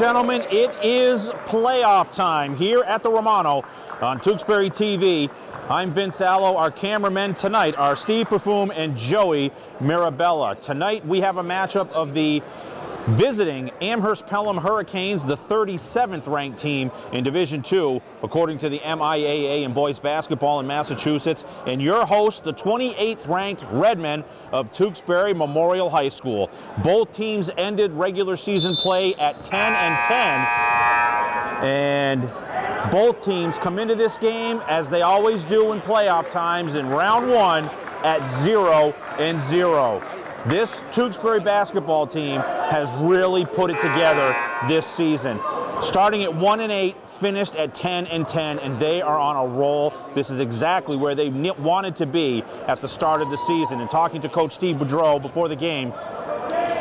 gentlemen, it is playoff time here at the Romano on Tewksbury TV. I'm Vince Allo. Our cameramen tonight are Steve Perfume and Joey Mirabella. Tonight we have a matchup of the visiting Amherst-Pelham Hurricanes, the 37th ranked team in Division II, according to the MIAA in boys basketball in Massachusetts, and your host, the 28th ranked Redmen of Tewksbury Memorial High School. Both teams ended regular season play at 10-10, and both teams come into this game, as they always do in playoff times, in round one at 0-0. This Tewksbury basketball team has really put it together this season. Starting at 1-8, finished at 10-10, and they are on a roll. This is exactly where they wanted to be at the start of the season. And talking to Coach Steve Boudreau before the game,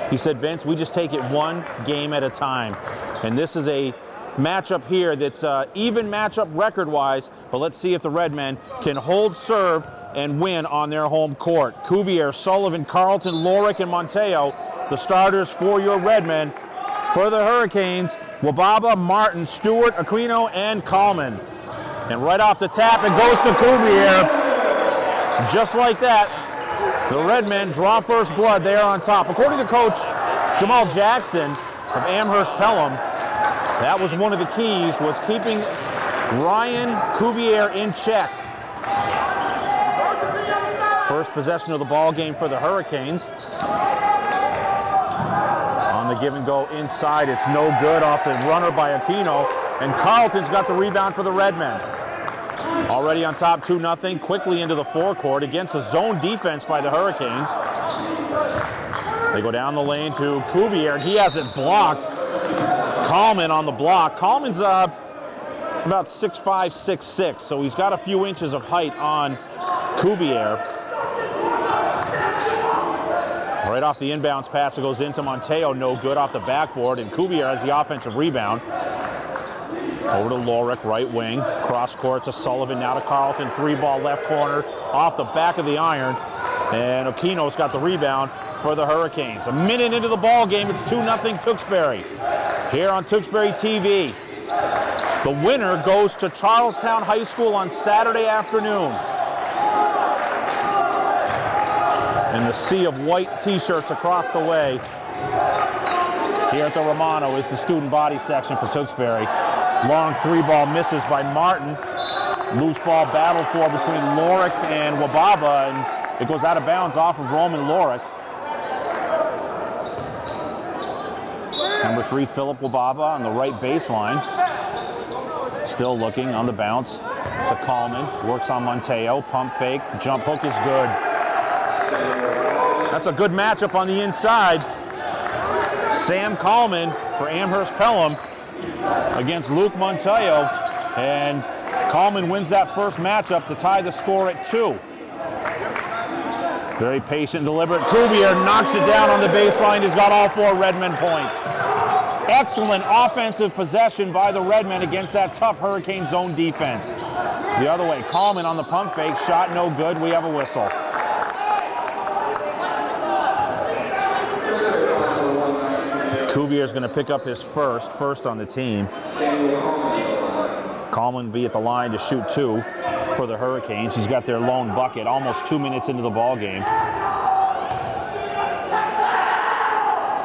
he said, Vince, we just take it one game at a time. And this is a matchup here that's even matchup record-wise, but let's see if the Redmen can hold serve and win on their home court. Cuvier, Sullivan, Carlton, Lorick, and Monteo, the starters for your Redmen. For the Hurricanes, Wababa, Martin, Stewart, Aquino, and Coleman. And right off the tap, it goes to Cuvier. Just like that, the Redmen draw first blood. They are on top. According to Coach Jamal Jackson of Amherst-Pelham, that was one of the keys, was keeping Ryan Cuvier in check. First possession of the ball game for the Hurricanes. On the give and go inside, it's no good off the runner by Aquino, and Carlton's got the rebound for the Redmen. Already on top 2-0, quickly into the forecourt against a zone defense by the Hurricanes. They go down the lane to Cuvier, and he has it blocked. Coleman on the block. Coleman's about 6'5", 6'6", so he's got a few inches of height on Cuvier. Right off the inbounds pass, it goes into Monteo, no good off the backboard, and Cuvier has the offensive rebound. Over to Lorick, right wing, cross court to Sullivan, now to Carlton, 3-ball left corner, off the back of the iron, and Aquino's got the rebound for the Hurricanes. A minute into the ball game, it's 2-0 Tewksbury. Here on Tewksbury TV, the winner goes to Charlestown High School on Saturday afternoon. And the sea of white t-shirts across the way here at the Romano is the student body section for Tewksbury. Long 3-ball misses by Martin. Loose ball battle for between Lorick and Wababa, and it goes out of bounds off of Roman Lorick. Number 3, Philip Wababa on the right baseline. Still looking on the bounce to Coleman. Works on Monteo. Pump fake. Jump hook is good. That's a good matchup on the inside. Sam Coleman for Amherst-Pelham against Luke Monteo. And Coleman wins that first matchup to tie the score at 2. Very patient and deliberate. Cuvier knocks it down on the baseline. He's got all 4 Redmen points. Excellent offensive possession by the Redmen against that tough Hurricane zone defense. The other way, Coleman on the pump fake. Shot no good. We have a whistle. Cuvier's going to pick up his first on the team. Coleman will be at the line to shoot 2 for the Hurricanes. He's got their lone bucket almost 2 minutes into the ball game.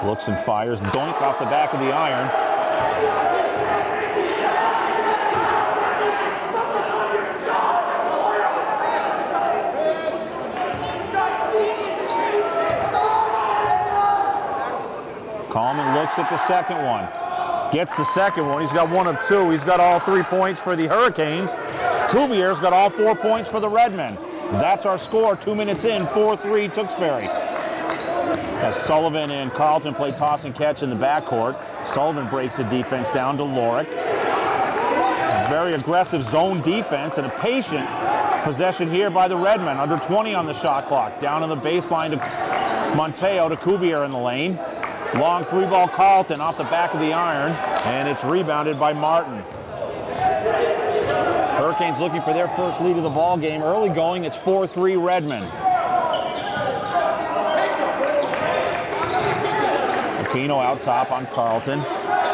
Looks and fires, doink off the back of the iron. Coleman looks at the second one. Gets the second one. He's got 1 of 2. He's got all 3 points for the Hurricanes. Cuvier's got all 4 points for the Redmen. That's our score. 2 minutes in, 4-3 Tewksbury. As Sullivan and Carlton play toss and catch in the backcourt. Sullivan breaks the defense down to Lorick. Very aggressive zone defense and a patient possession here by the Redmen. Under 20 on the shot clock. Down on the baseline to Monteo, to Cuvier in the lane. Long 3-ball Carlton off the back of the iron, and it's rebounded by Martin. Hurricanes looking for their first lead of the ball game. Early going, it's 4-3 Redmen. Aquino out top on Carlton.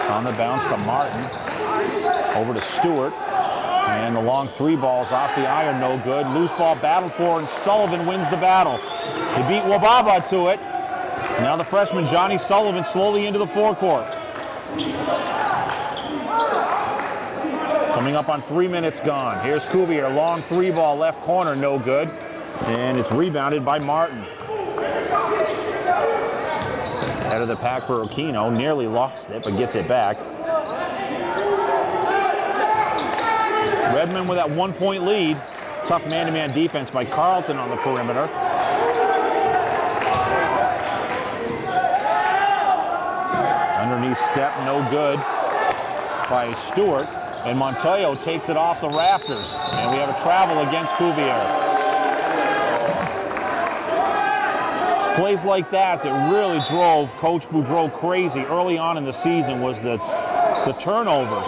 It's on the bounce to Martin. Over to Stewart. And the long 3 balls off the iron, no good. Loose ball battled for, and Sullivan wins the battle. He beat Wababa to it. Now the freshman Johnny Sullivan slowly into the forecourt. Coming up on 3 minutes gone. Here's Cuvier, long 3 ball left corner, no good. And it's rebounded by Martin. Head of the pack for Aquino, nearly lost it, but gets it back. Redmond with that 1-point lead. Tough man-to-man defense by Carlton on the perimeter. Underneath step, no good by Stewart. And Montoyo takes it off the rafters. And we have a travel against Cuvier. It's plays like that really drove Coach Boudreau crazy early on in the season was the turnovers.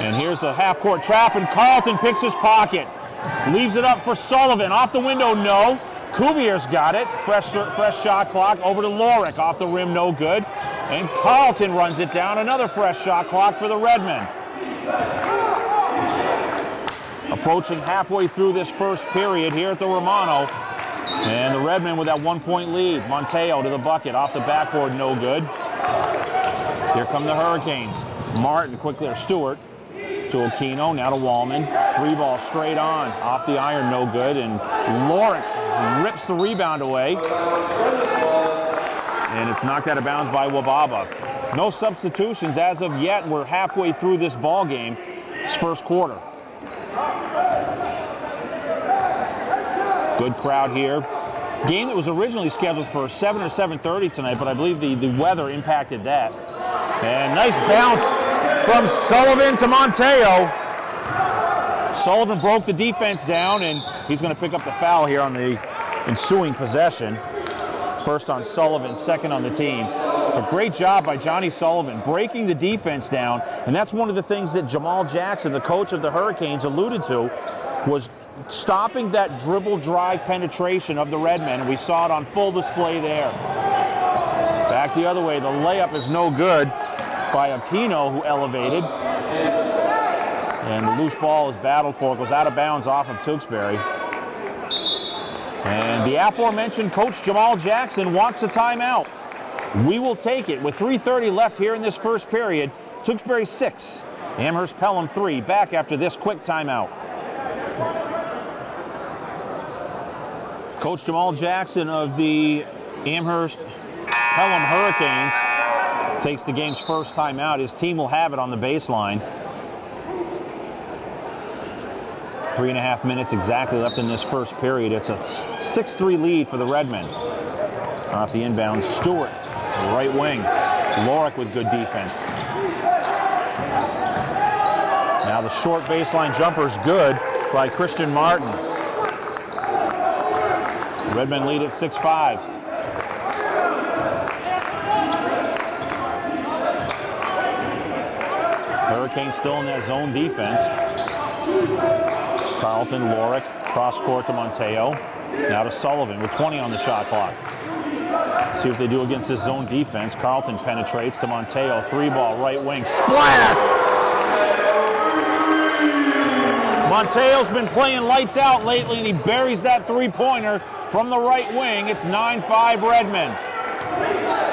And here's a half-court trap, and Carlton picks his pocket. Leaves it up for Sullivan. Off the window, no. Cuvier's got it. Fresh shot clock. Over to Lorick. Off the rim, no good. And Carlton runs it down. Another fresh shot clock for the Redmen. Approaching halfway through this first period here at the Romano. And the Redmen with that 1-point lead. Monteo to the bucket. Off the backboard, no good. Here come the Hurricanes. Martin quickly, or Stewart. To Aquino, now to Wallman. 3 ball straight on. Off the iron, no good. And Lorick rips the rebound away. And it's knocked out of bounds by Wababa. No substitutions as of yet. We're halfway through this ball game. It's first quarter. Good crowd here. Game that was originally scheduled for 7 or 7:30 tonight, but I believe the weather impacted that. And nice bounce from Sullivan to Monteo. Sullivan broke the defense down, and he's going to pick up the foul here on the ensuing possession. First on Sullivan, second on the team. A great job by Johnny Sullivan breaking the defense down, and that's one of the things that Jamal Jackson, the coach of the Hurricanes, alluded to, was stopping that dribble drive penetration of the Redmen, and we saw it on full display there. Back the other way, the layup is no good by Aquino, who elevated. And the loose ball is battled for. It goes out of bounds off of Tewksbury. And the aforementioned coach Jamal Jackson wants a timeout. We will take it with 3:30 left here in this first period. Tewksbury 6, Amherst-Pelham 3. Back after this quick timeout. Coach Jamal Jackson of the Amherst-Pelham Hurricanes takes the game's first timeout. His team will have it on the baseline. 3.5 minutes exactly left in this first period. It's a 6-3 lead for the Redmen. Off the inbound, Stewart, right wing. Lorick with good defense. Now the short baseline jumper is good by Christian Martin. Redmen lead at 6-5. Hurricanes still in that zone defense. Carlton, Lorick, cross court to Monteo. Now to Sullivan with 20 on the shot clock. See what they do against this zone defense. Carlton penetrates to Monteo. 3 ball, right wing. Splash! Monteo's been playing lights out lately, and he buries that 3-pointer from the right wing. It's 9-5 Redmen.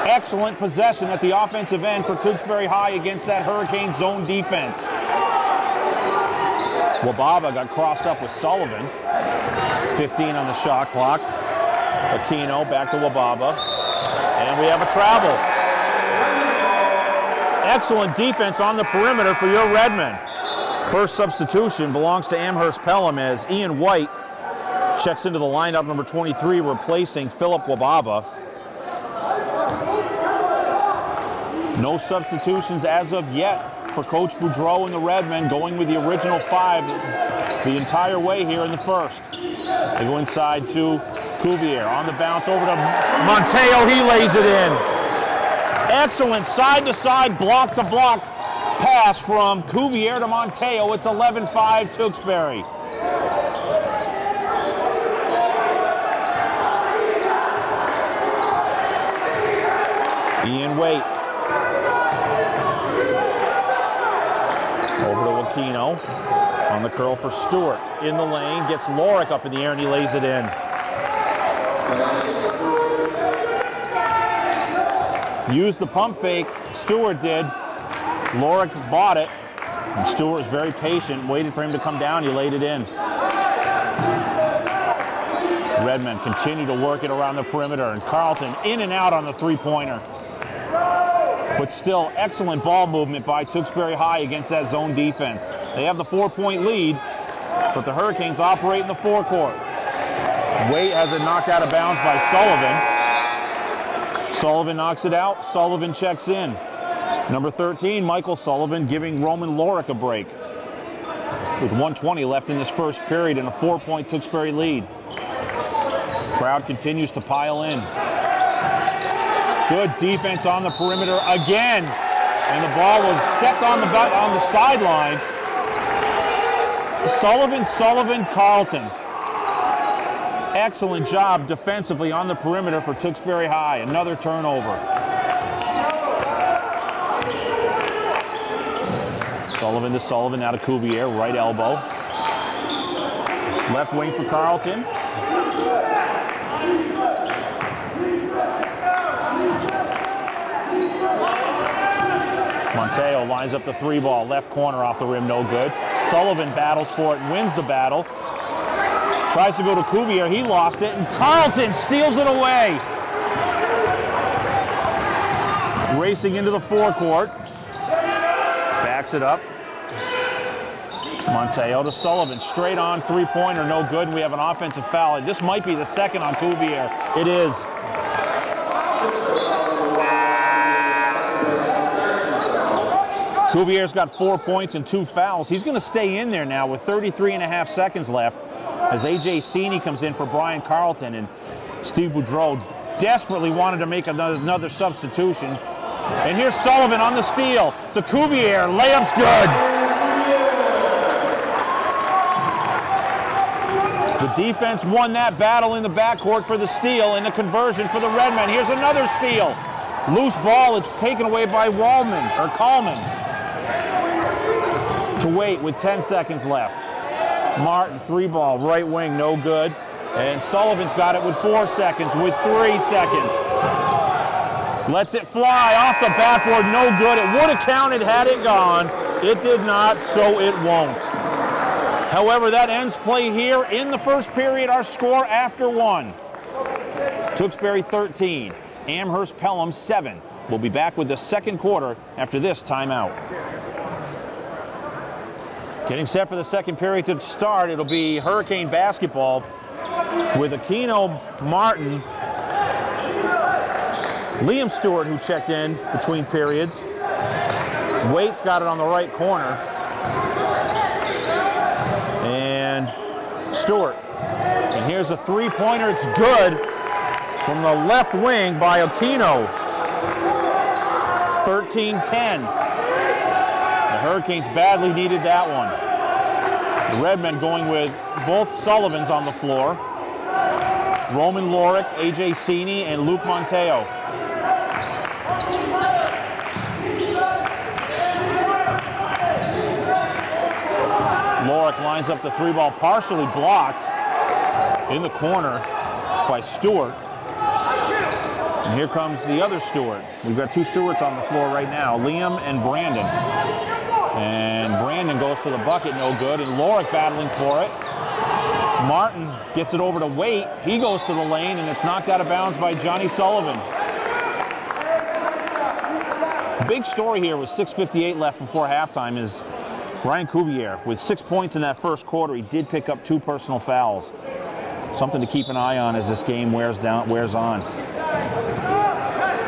Excellent possession at the offensive end for Tewksbury High against that Hurricane zone defense. Wababa got crossed up with Sullivan. 15 on the shot clock. Aquino back to Wababa. And we have a travel. Excellent defense on the perimeter for your Redmen. First substitution belongs to Amherst-Pelham as Ian White checks into the lineup, number 23, replacing Philip Wababa. No substitutions as of yet for Coach Boudreau and the Redmen, going with the original 5 the entire way here in the first. They go inside to Cuvier. On the bounce over to Monteo. He lays it in. Excellent side-to-side, block-to-block pass from Cuvier to Monteo. It's 11-5 Tewksbury. Ian Waite Over to Aquino. On the curl for Stewart. In the lane, gets Lorick up in the air, and he lays it in. Used the pump fake. Stewart did. Lorick bought it. And Stewart was very patient, waited for him to come down. He laid it in. Redmen continue to work it around the perimeter, and Carleton in and out on the three-pointer. But still, excellent ball movement by Tewksbury High against that zone defense. They have the 4-point lead, but the Hurricanes operate in the forecourt. Waite has it knocked out of bounds by Sullivan. Sullivan knocks it out. Sullivan checks in. Number 13, Michael Sullivan, giving Roman Lorick a break. With 1:20 left in this first period and a 4-point Tewksbury lead. Crowd continues to pile in. Good defense on the perimeter again. And the ball was stepped on the sideline. Sullivan, Carleton. Excellent job defensively on the perimeter for Tewksbury High. Another turnover. Sullivan to Sullivan, now to Cuvier, right elbow. Left wing for Carleton. Monteo lines up the three ball, left corner off the rim, no good. Sullivan battles for it and wins the battle. Tries to go to Cuvier, he lost it, and Carleton steals it away. Racing into the forecourt. Backs it up. Monteo to Sullivan, straight on three-pointer, no good, and we have an offensive foul. This might be the second on Cuvier. It is. Cuvier's got 4 points and 2 fouls. He's going to stay in there now with 33.5 seconds left as A.J. Sini comes in for Brian Carleton, and Steve Boudreau desperately wanted to make another substitution. And here's Sullivan on the steal to Cuvier. Layup's good. The defense won that battle in the backcourt for the steal and the conversion for the Redmen. Here's another steal. Loose ball, it's taken away by Coleman. To Waite with 10 seconds left. Martin, three ball, right wing, no good. And Sullivan's got it with 4 seconds, with 3 seconds. Lets it fly off the backboard, no good. It would have counted had it gone. It did not, so it won't. However, that ends play here in the first period. Our score after 1. Tewksbury 13, Amherst-Pelham 7. We'll be back with the second quarter after this timeout. Getting set for the second period to start. It'll be Hurricane basketball with Aquino, Martin, Liam Stewart, who checked in between periods. Waite's got it on the right corner. And Stewart. And here's a three-pointer. It's good from the left wing by Aquino. 13-10. The Hurricanes badly needed that one. The Redmen going with both Sullivans on the floor. Roman Lorick, A.J. Sini, and Luke Monteo. Lorick lines up the three ball, partially blocked in the corner by Stewart. And here comes the other Stewart. We've got 2 Stewarts on the floor right now, Liam and Brandon. And Brandon goes to the bucket, no good, and Lorick battling for it. Martin gets it over to Waite. He goes to the lane, and it's knocked out of bounds by Johnny Sullivan. The big story here with 6:58 left before halftime is Ryan Cuvier, with 6 points in that first quarter. He did pick up 2 personal fouls. Something to keep an eye on as this game wears on.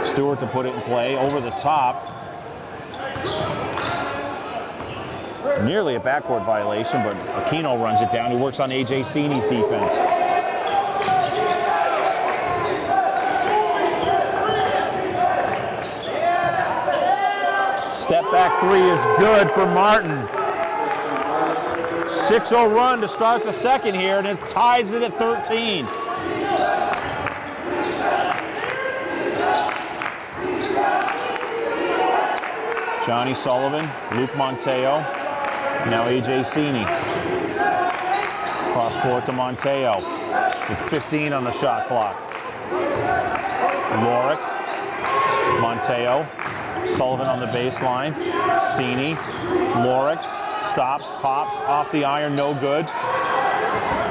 Stewart to put it in play, over the top. Nearly a backcourt violation, but Aquino runs it down. He works on A.J. Sini's defense. Step back three is good for Martin. 6-0 run to start the second here, and it ties it at 13. Johnny Sullivan, Luke Monteo, now A.J. Cini. Cross court to Monteo with 15 on the shot clock. Lorick, Monteo, Sullivan on the baseline, Cini, Lorick, stops, pops, off the iron, no good.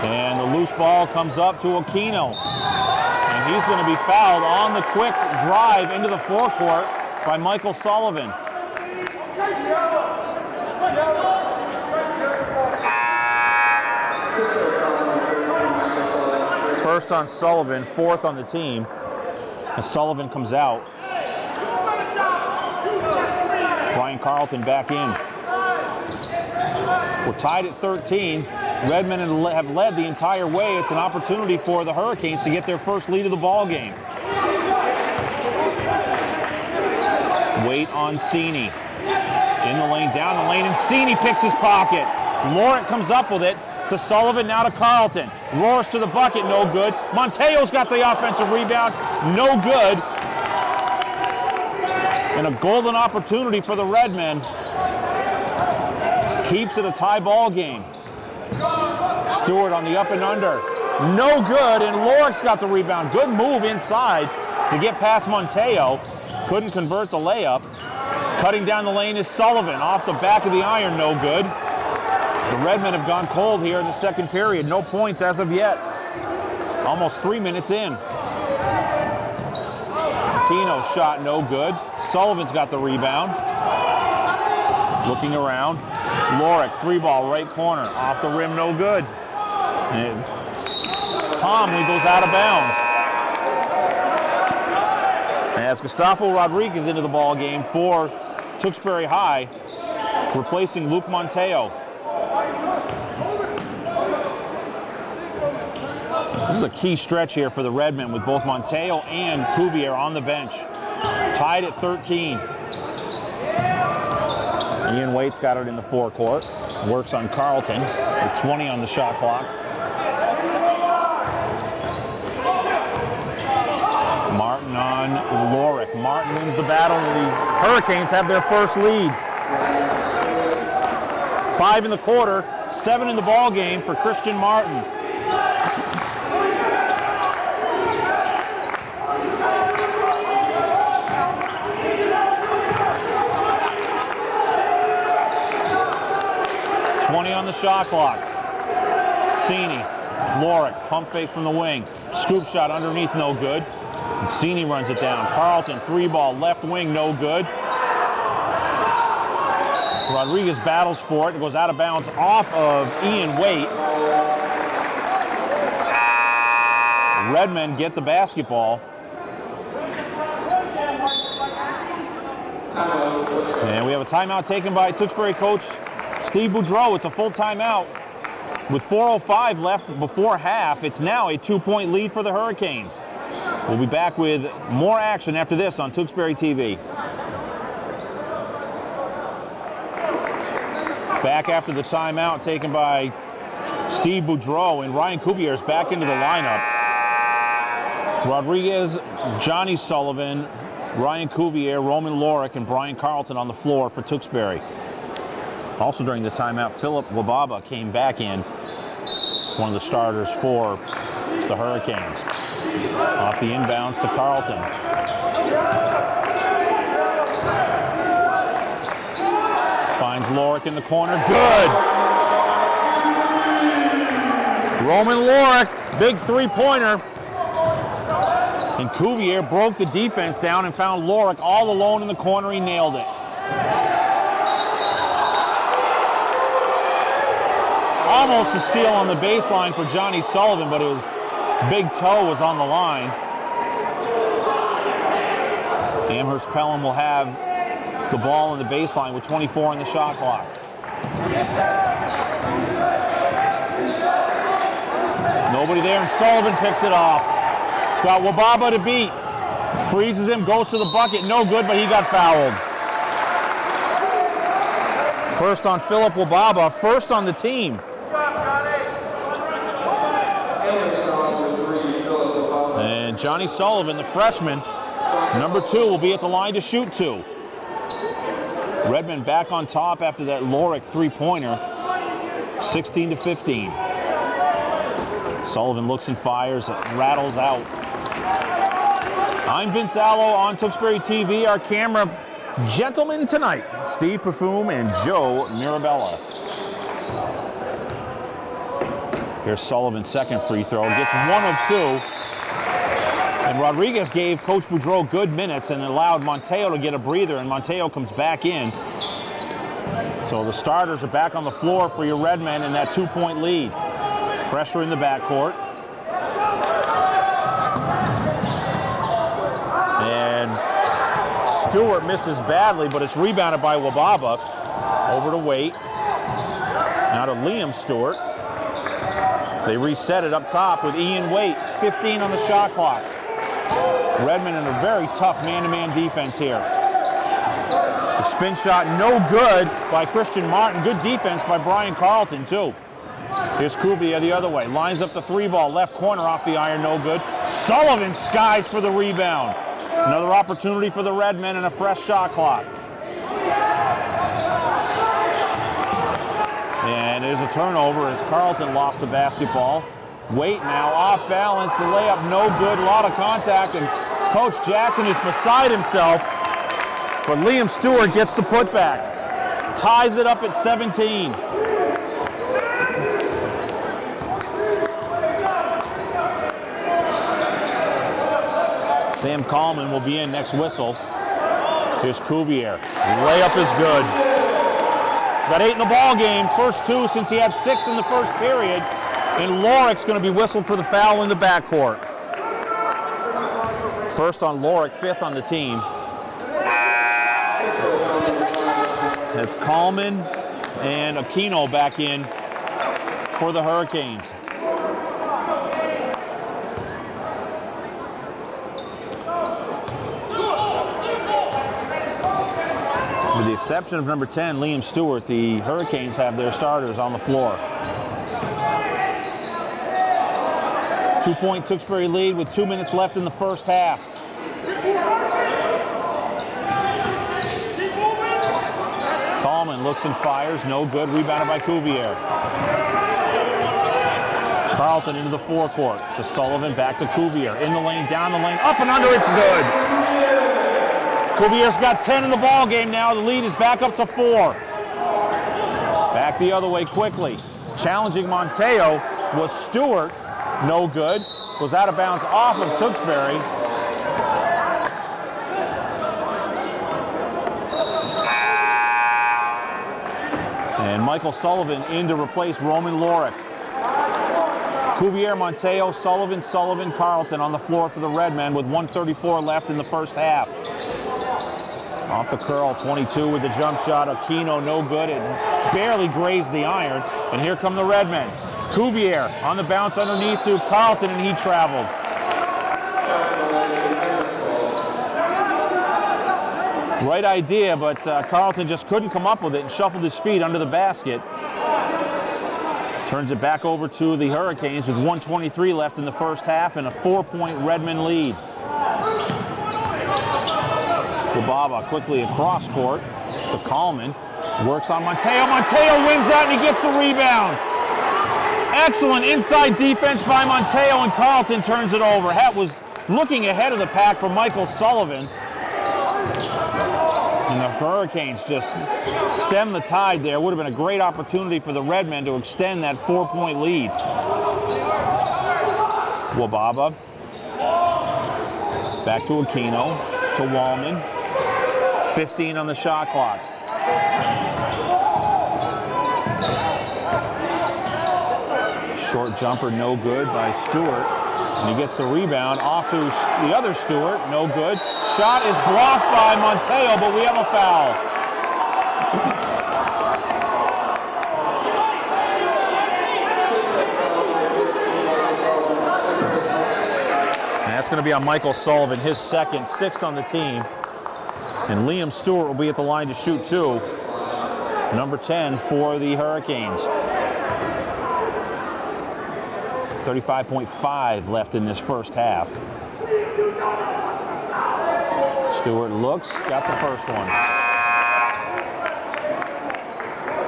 And the loose ball comes up to Aquino. And he's going to be fouled on the quick drive into the forecourt by Michael Sullivan. First on Sullivan, fourth on the team. As Sullivan comes out. Brian Carlton back in. We're tied at 13. Redmen have led the entire way. It's an opportunity for the Hurricanes to get their first lead of the ball game. Wait on Cini. In the lane, down the lane, and Cini picks his pocket. Lorick comes up with it to Sullivan, now to Carlton. Roars to the bucket, no good. Monteo's got the offensive rebound, no good. And a golden opportunity for the Redmen. Keeps it a tie ball game. Stewart on the up and under. No good, and Lorick's got the rebound. Good move inside to get past Monteo. Couldn't convert the layup. Cutting down the lane is Sullivan. Off the back of the iron, no good. The Redmen have gone cold here in the second period. No points as of yet. Almost 3 minutes in. Aquino's shot, no good. Sullivan's got the rebound. Looking around. Lorick, three ball, right corner. Off the rim, no good. And it calmly goes out of bounds. As Gustavo Rodriguez into the ball game for Tewksbury High, replacing Luke Monteo. This is a key stretch here for the Redmen with both Monteo and Cuvier on the bench. Tied at 13. Ian Waite's got it in the forecourt. Works on Carlton with 20 on the shot clock. Martin on Lorick. Martin wins the battle, and the Hurricanes have their first lead. 5 in the quarter, 7 in the ball game for Christian Martin. On the shot clock. Cini, Lorick, pump fake from the wing. Scoop shot underneath, no good. And Cini runs it down. Carlton, three ball, left wing, no good. Rodriguez battles for it. It goes out of bounds off of Ian Waite. Redmen get the basketball. And we have a timeout taken by Tewksbury coach Steve Boudreau. It's a full timeout. With 4:05 left before half, it's now a 2-point lead for the Hurricanes. We'll be back with more action after this on Tewksbury TV. Back after the timeout taken by Steve Boudreau, and Ryan Cuvier is back into the lineup. Rodriguez, Johnny Sullivan, Ryan Cuvier, Roman Lorick, and Brian Carlton on the floor for Tewksbury. Also during the timeout, Philip Wababa came back in, one of the starters for the Hurricanes. Off the inbounds to Carlton. Finds Lorick in the corner. Good! Roman Lorick, big three-pointer. And Cuvier broke the defense down and found Lorick all alone in the corner. He nailed it. Almost a steal on the baseline for Johnny Sullivan, but his big toe was on the line. Amherst-Pelham will have the ball on the baseline with 24 on the shot clock. Nobody there, and Sullivan picks it off. He's got Wababa to beat. Freezes him, goes to the bucket, no good, but he got fouled. First on Philip Wababa, first on the team. And Johnny Sullivan, the freshman, number 2, will be at the line to shoot 2. Redmond back on top after that Lorick three-pointer, 16-15. Sullivan looks and fires, rattles out. I'm Vince Allo on Tewksbury TV. Our camera gentlemen tonight, Steve Perfume and Joe Mirabella. Here's Sullivan's second free throw. Gets 1 of 2. And Rodriguez gave Coach Boudreau good minutes and allowed Monteo to get a breather, and Monteo comes back in. So the starters are back on the floor for your Redmen in that 2-point lead. Pressure in the backcourt. And Stewart misses badly, but it's rebounded by Wababa. Over to Waite. Now to Liam Stewart. They reset it up top with Ian Waite. 15 on the shot clock. Redmond in a very tough man-to-man defense here. The spin shot no good by Christian Martin. Good defense by Brian Carlton, too. Here's Cuvier the other way. Lines up the 3-ball. Left corner off the iron, no good. Sullivan skies for the rebound. Another opportunity for the Redmen and a fresh shot clock. And there's a turnover as Carlton lost the basketball. Waite now off balance. The layup no good. A lot of contact, and Coach Jackson is beside himself. But Liam Stewart gets the putback. Ties it up at 17. Sam Coleman will be in next whistle. Here's Cuvier. Layup is good. He's got 8 in the ball game. First 2 since he had 6 in the first period. And Lorick's going to be whistled for the foul in the backcourt. First on Lorick, 5th on the team. That's Coleman and Aquino back in for the Hurricanes. With the exception of number 10, Liam Stewart, the Hurricanes have their starters on the floor. 2-point Tewksbury lead with 2 minutes left in the first half. Coleman looks and fires, no good. Rebounded by Cuvier. Carlton into the forecourt to Sullivan, back to Cuvier. In the lane, down the lane, up and under, it's good. Cuvier's got 10 in the ball game now. The lead is back up to 4. Back the other way quickly. Challenging Monteo was Stewart. No good. Was out of bounds off of Tewksbury. And Michael Sullivan in to replace Roman Lorick. Cuvier, Monteo, Sullivan, Carlton on the floor for the Redmen with 1:34 left in the first half. Off the curl, 22 with the jump shot. Aquino, no good. It barely grazed the iron. And here come the Redmen. Cuvier on the bounce underneath to Carlton, and he traveled. Right idea, but Carlton just couldn't come up with it and shuffled his feet under the basket. Turns it back over to the Hurricanes with 1:23 left in the first half and a 4-point Redmond lead. Gubaba quickly across court to Coleman. Works on Monteo. Monteo wins that, and he gets the rebound. Excellent inside defense by Monteo, and Carlton turns it over. That was looking ahead of the pack for Michael Sullivan. And the Hurricanes just stem the tide there. Would have been a great opportunity for the Redmen to extend that 4-point lead. Wababa. Back to Aquino, to Wallman. 15 on the shot clock. Short jumper, no good by Stewart. And he gets the rebound off to the other Stewart, no good. Shot is blocked by Monteo, but we have a foul. And that's going to be on Michael Sullivan, his second, 6th on the team. And Liam Stewart will be at the line to shoot 2. Number 10 for the Hurricanes. 35.5 left in this first half. Stewart looks, got the first one.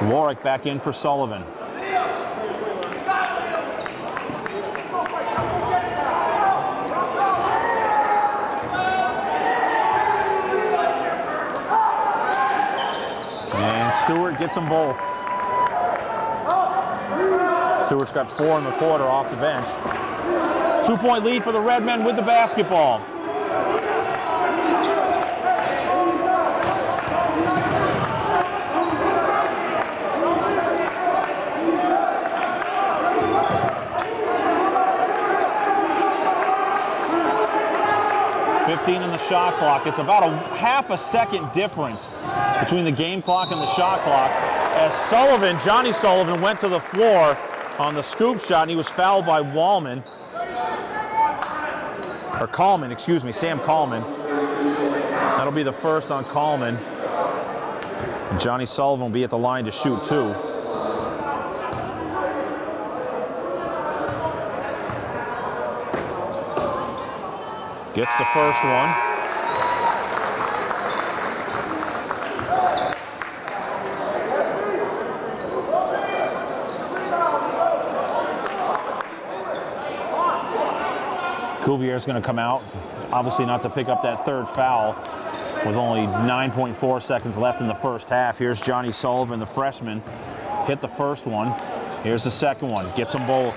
Lorick back in for Sullivan. And Stewart gets them both. Stewart's got 4 in the quarter off the bench. 2-point lead for the Redmen with the basketball. On the shot clock. It's about a half a second difference between the game clock and the shot clock as Johnny Sullivan went to the floor on the scoop shot and he was fouled by Coleman, excuse me, Sam Coleman. That'll be the first on Coleman. And Johnny Sullivan will be at the line to shoot 2. Gets the first one. Cuvier's going to come out, obviously not to pick up that third foul with only 9.4 seconds left in the first half. Here's Johnny Sullivan, the freshman, hit the first one. Here's the second one, gets them both.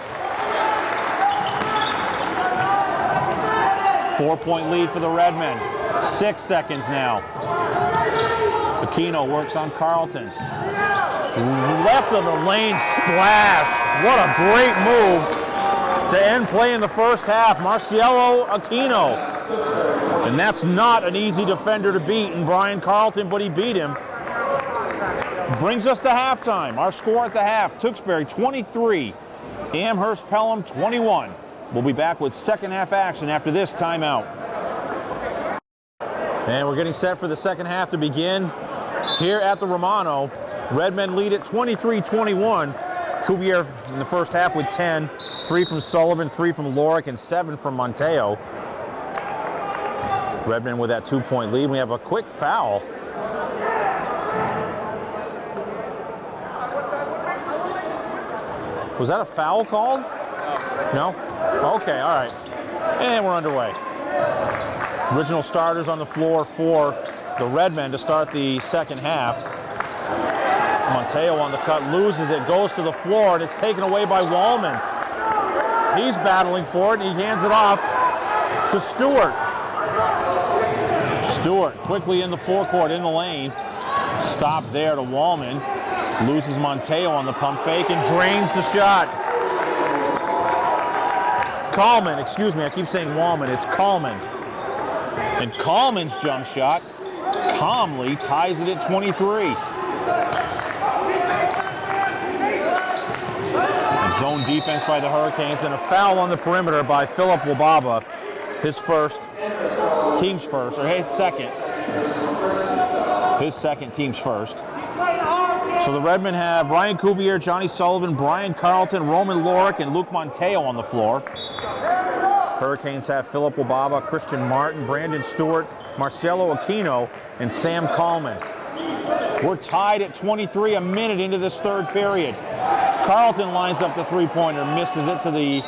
4-point lead for the Redmen. 6 seconds now. Aquino works on Carlton. Left of the lane splash. What a great move to end play in the first half. Marcielo Aquino. And that's not an easy defender to beat in Brian Carlton, but he beat him. Brings us to halftime. Our score at the half, Tewksbury 23, Amherst-Pelham 21. We'll be back with second half action after this timeout. And we're getting set for the second half to begin here at the Romano. Redmen lead at 23-21. Cuvier in the first half with 10. 3 from Sullivan, 3 from Lorick, and 7 from Monteo. Redmen with that 2-point lead. We have a quick foul. Was that a foul called? No? Okay, all right. And we're underway. Original starters on the floor for the Redmen to start the second half. Monteo on the cut, loses it, goes to the floor, and it's taken away by Wallman. He's battling for it, and he hands it off to Stewart. Stewart quickly in the forecourt, in the lane. Stop there to Wallman. Loses Monteo on the pump fake and drains the shot. Coleman, excuse me, I keep saying Wallman, it's Coleman. And Coleman's jump shot calmly ties it at 23. And zone defense by the Hurricanes and a foul on the perimeter by Philip Wababa. His first, team's first, or his second. His second, team's first. So the Redmen have Ryan Cuvier, Johnny Sullivan, Brian Carlton, Roman Lorick, and Luke Monteo on the floor. Hurricanes have Philip Wababa, Christian Martin, Brandon Stewart, Marcelo Aquino, and Sam Coleman. We're tied at 23, a minute into this third period. Carlton lines up the three-pointer, misses it to the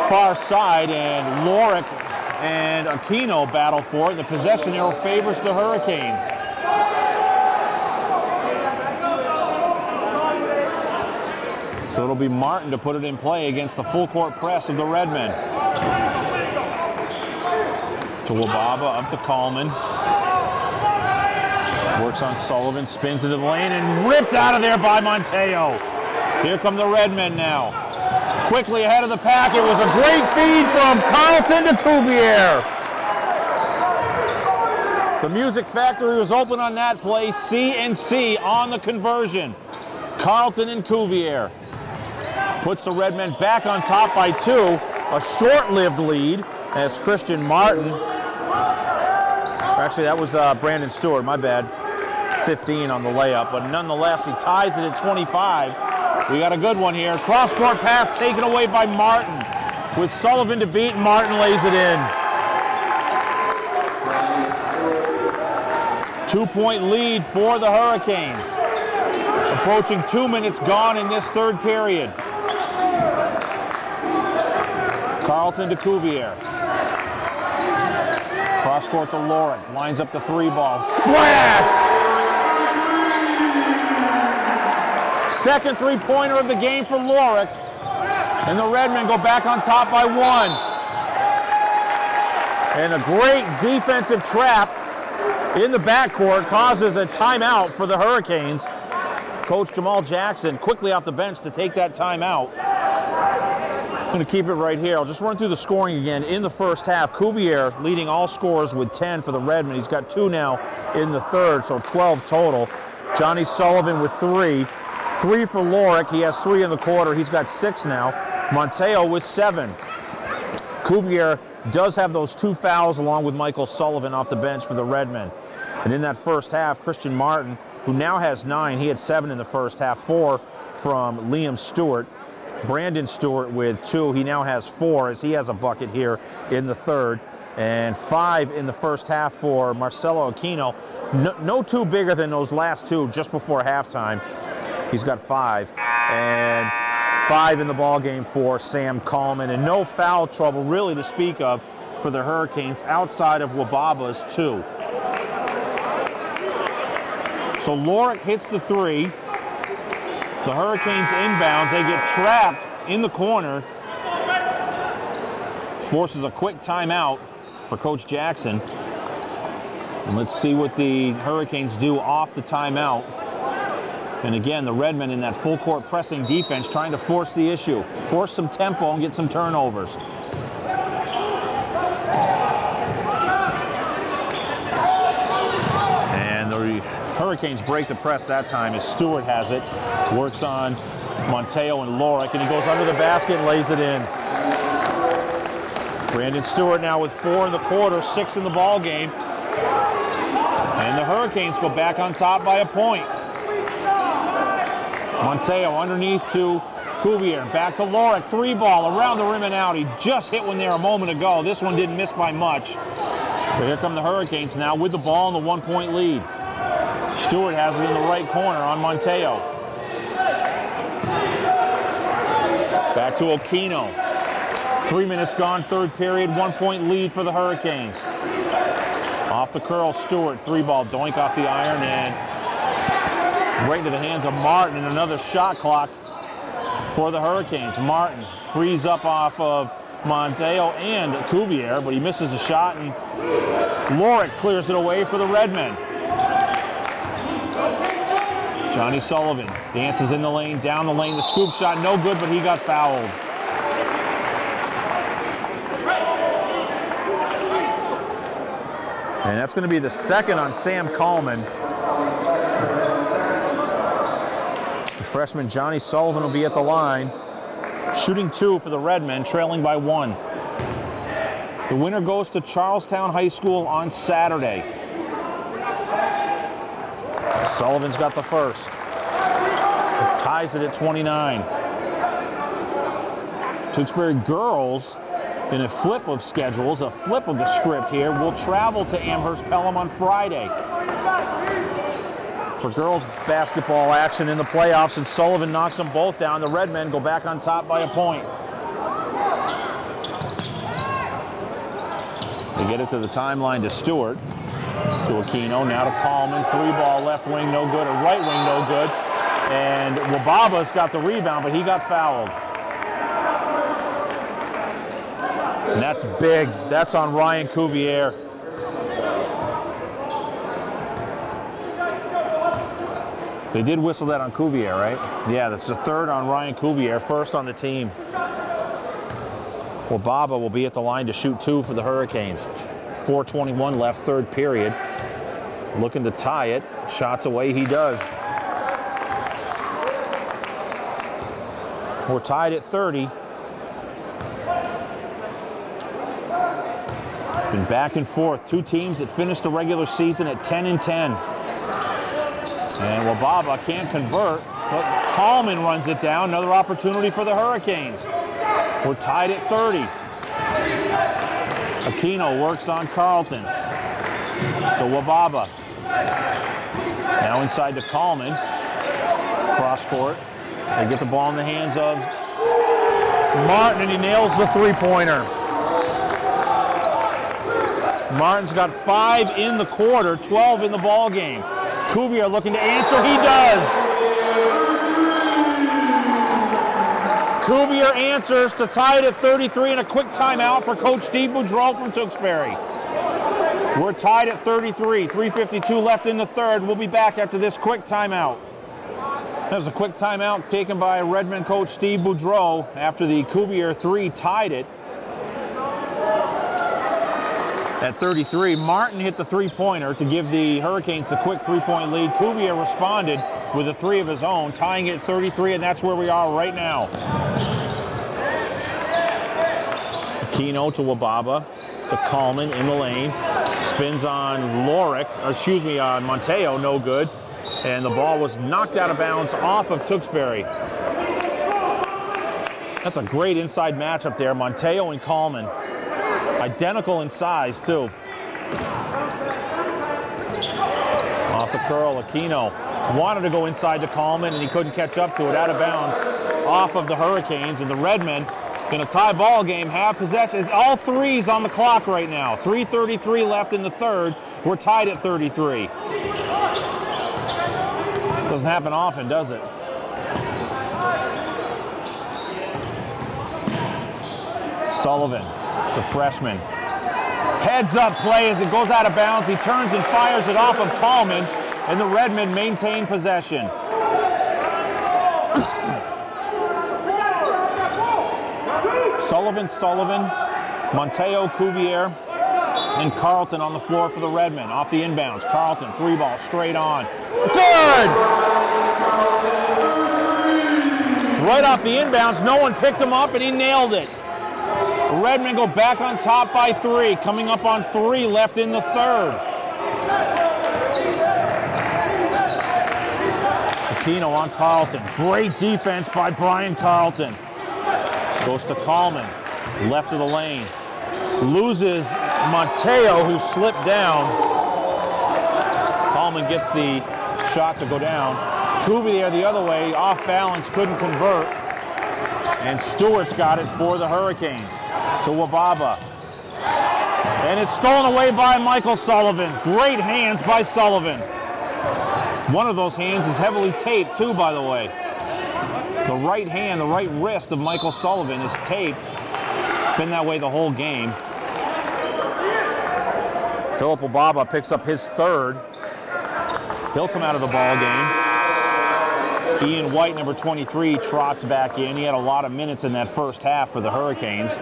far side, and Lorick and Aquino battle for it. The possession arrow favors the Hurricanes. So it'll be Martin to put it in play against the full court press of the Redmen. To Wababa, up to Coleman. Works on Sullivan, spins into the lane, and ripped out of there by Monteo. Here come the Redmen now. Quickly ahead of the pack. It was a great feed from Carlton to Cuvier. The Music Factory was open on that play. C&C on the conversion. Carlton and Cuvier. Puts the Redmen back on top by 2. A short-lived lead as Christian Martin. Actually, that was Brandon Stewart, my bad. 15 on the layup, but nonetheless, he ties it at 25. We got a good one here. Cross-court pass taken away by Martin. With Sullivan to beat, Martin lays it in. 2-point lead for the Hurricanes. Approaching 2 minutes gone in this third period. Carlton to Cuvier. Cross court to Lorick. Lines up the 3-ball. Splash! Second three-pointer of the game for Lorick. And the Redmen go back on top by 1. And a great defensive trap in the backcourt causes a timeout for the Hurricanes. Coach Jamal Jackson quickly off the bench to take that timeout. I'm going to keep it right here. I'll just run through the scoring again. In the first half, Cuvier leading all scorers with 10 for the Redmen. He's got 2 now in the third, so 12 total. Johnny Sullivan with 3. 3 for Lorick. He has 3 in the quarter. He's got 6 now. Monteo with 7. Cuvier does have those 2 fouls along with Michael Sullivan off the bench for the Redmen. And in that first half, Christian Martin, who now has 9, he had 7 in the first half, 4 from Liam Stewart. Brandon Stewart with 2. He now has 4 as he has a bucket here in the third. And 5 in the first half for Marcelo Aquino. No 2 bigger than those last 2 just before halftime. He's got 5. And 5 in the ball game for Sam Coleman. And no foul trouble really to speak of for the Hurricanes outside of Wababa's 2. So Lorick hits the 3. The Hurricanes inbounds. They get trapped in the corner. Forces a quick timeout for Coach Jackson. And let's see what the Hurricanes do off the timeout. And again, the Redmen in that full court pressing defense trying to force the issue. Force some tempo and get some turnovers. And the Hurricanes break the press that time as Stewart has it. Works on Monteo and Lorick, and he goes under the basket and lays it in. Brandon Stewart now with 4 in the quarter, 6 in the ball game. And the Hurricanes go back on top by a point. Monteo underneath to Cuvier, back to Lorick, 3-ball around the rim and out. He just hit one there a moment ago. This one didn't miss by much. But here come the Hurricanes now with the ball and the 1-point lead. Stewart has it in the right corner on Monteo. Back to Aquino. 3 minutes gone, third period, 1-point lead for the Hurricanes. Off the curl, Stewart, 3-ball, doink off the iron, and right into the hands of Martin, and another shot clock for the Hurricanes. Martin frees up off of Monteo and Cuvier, but he misses a shot, and Lorick clears it away for the Redmen. Johnny Sullivan dances in the lane, down the lane, the scoop shot, no good, but he got fouled. And that's going to be the second on Sam Coleman. The freshman Johnny Sullivan will be at the line. Shooting 2 for the Redmen, trailing by 1. The winner goes to Charlestown High School on Saturday. Sullivan's got the first. It ties it at 29. Tewksbury girls, in a flip of schedules, a flip of the script here, will travel to Amherst-Pelham on Friday for girls basketball action in the playoffs, and Sullivan knocks them both down. The Redmen go back on top by a point. They get it to the timeline to Stewart, to Aquino, now to Coleman, 3-ball left wing, no good, or right wing, no good. And Wababa's got the rebound, but he got fouled. And that's big. That's on Ryan Cuvier. They did whistle that on Cuvier, right? Yeah, that's the third on Ryan Cuvier, first on the team. Wababa will be at the line to shoot 2 for the Hurricanes. 4:21 left, third period. Looking to tie it. Shots away, he does. We're tied at 30. Been back and forth. 2 teams that finished the regular season at 10-10. And Wababa can't convert, but Coleman runs it down. Another opportunity for the Hurricanes. We're tied at 30. Aquino works on Carlton. To Wababa. Now inside to Coleman. Cross court. They get the ball in the hands of Martin, and he nails the three-pointer. Martin's got 5 in the quarter, 12 in the ball game. Cuvier looking to answer. He does. Cuvier answers to tie it at 33, and a quick timeout for Coach Steve Boudreau from Tewksbury. We're tied at 33, 3:52 left in the third. We'll be back after this quick timeout. That was a quick timeout taken by Redmond coach Steve Boudreau after the Cuvier 3 tied it. At 33, Martin hit the three-pointer to give the Hurricanes the quick three-point lead. Cuvier responded with a 3 of his own, tying it at 33, and that's where we are right now. Aquino to Wababa, to Coleman in the lane. Spins on on Monteo, no good. And the ball was knocked out of bounds off of Tewksbury. That's a great inside matchup there, Monteo and Coleman. Identical in size, too. Off the curl, Aquino wanted to go inside to Coleman, and he couldn't catch up to it. Out of bounds off of the Hurricanes, and the Redmen in a tie ball game have possession. All threes on the clock right now. 3:33 left in the third. We're tied at 33. Doesn't happen often, does it? Sullivan, the freshman. Heads up play as it goes out of bounds. He turns and fires it off of Coleman, and the Redmen maintain possession. Sullivan, Monteo, Cuvier, and Carlton on the floor for the Redmen. Off the inbounds, Carlton, 3-ball, straight on. Good! Right off the inbounds, no one picked him up, and he nailed it. Redmen go back on top by 3, coming up on 3 left in the third. Aquino on Carlton. Great defense by Brian Carlton. Goes to Coleman, left of the lane. Loses Monteo, who slipped down. Coleman gets the shot to go down. Cuvier the other way, off balance, couldn't convert. And Stewart's got it for the Hurricanes. To Wababa. And it's stolen away by Michael Sullivan. Great hands by Sullivan. One of those hands is heavily taped too, by the way. The right hand, the right wrist of Michael Sullivan is taped. It's been that way the whole game. Philip Wababa picks up his third. He'll come out of the ball game. Ian White, number 23, trots back in. He had a lot of minutes in that first half for the Hurricanes.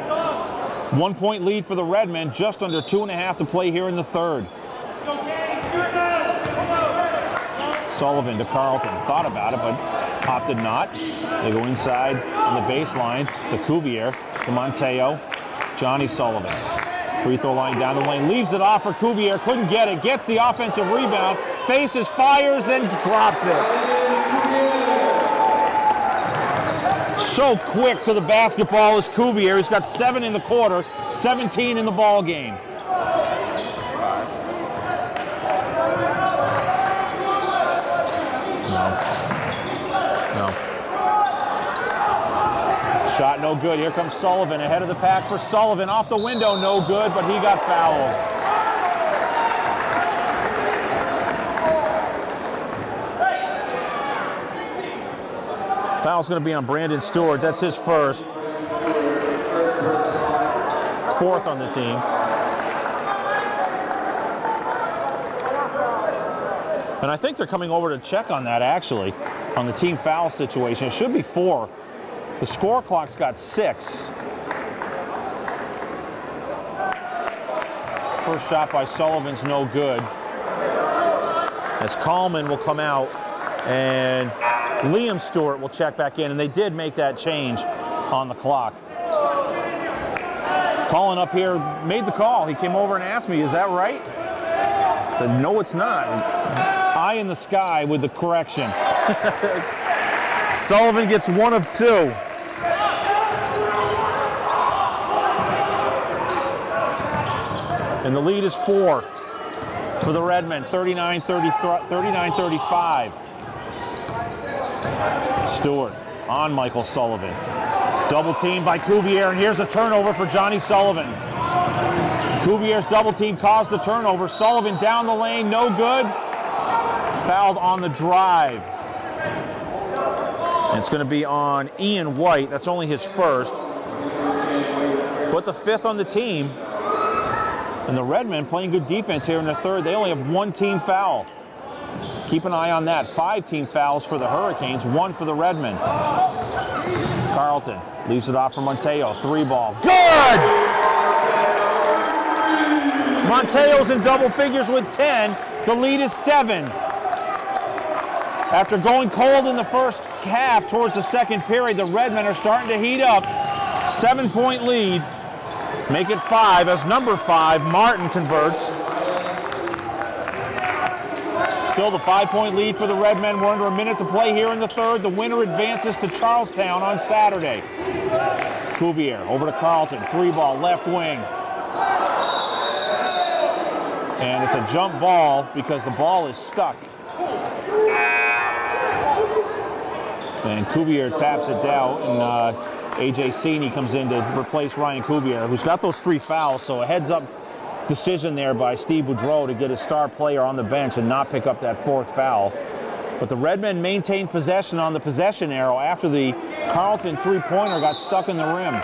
1-point lead for the Redmen, just under 2.5 to play here in the third. Sullivan to Carlton. Thought about it, but opted not. They go inside on the baseline to Cuvier, to Monteo, Johnny Sullivan. Free throw line down the lane. Leaves it off for Cuvier. Couldn't get it. Gets the offensive rebound. Faces, fires, and drops it. So quick to the basketball is Cuvier. He's got 7 in the quarter, 17 in the ball game. No. Shot no good. Here comes Sullivan ahead of the pack for Sullivan. Off the window, no good, but he got fouled. Foul's going to be on Brandon Stewart. That's his first. 4th on the team. And I think they're coming over to check on that, actually, on the team foul situation. It should be 4. The score clock's got 6. First shot by Sullivan's no good. As Coleman will come out, and Liam Stewart will check back in, and they did make that change on the clock. Calling up here, made the call. He came over and asked me, is that right? I said, no, it's not. Eye in the sky with the correction. Sullivan gets 1 of 2. And the lead is 4 for the Redmen, 39-35. Stewart on Michael Sullivan. Double team by Cuvier, and here's a turnover for Johnny Sullivan. Cuvier's double team caused the turnover. Sullivan down the lane, no good. Fouled on the drive. And it's going to be on Ian White. That's only his first. Put the 5th on the team. And the Redmen playing good defense here in the third. They only have 1 team foul. Keep an eye on that. 5 team fouls for the Hurricanes, 1 for the Redmen. Carlton leaves it off for Monteo. 3-ball. Good! Monteo's in double figures with 10. The lead is 7. After going cold in the first half towards the second period, the Redmen are starting to heat up. 7-point lead. Make it 5 as number 5, Martin, converts. Still the 5-point lead for the Redmen. We're under a minute to play here in the third. The winner advances to Charlestown on Saturday. Cuvier over to Carlton. 3-ball, left wing. And it's a jump ball because the ball is stuck. And Cuvier taps it down, and A.J. Sini comes in to replace Ryan Cuvier, who's got those 3 fouls, so a heads-up decision there by Steve Boudreau to get his star player on the bench and not pick up that 4th foul. But the Redmen maintained possession on the possession arrow after the Carlton 3-pointer got stuck in the rim,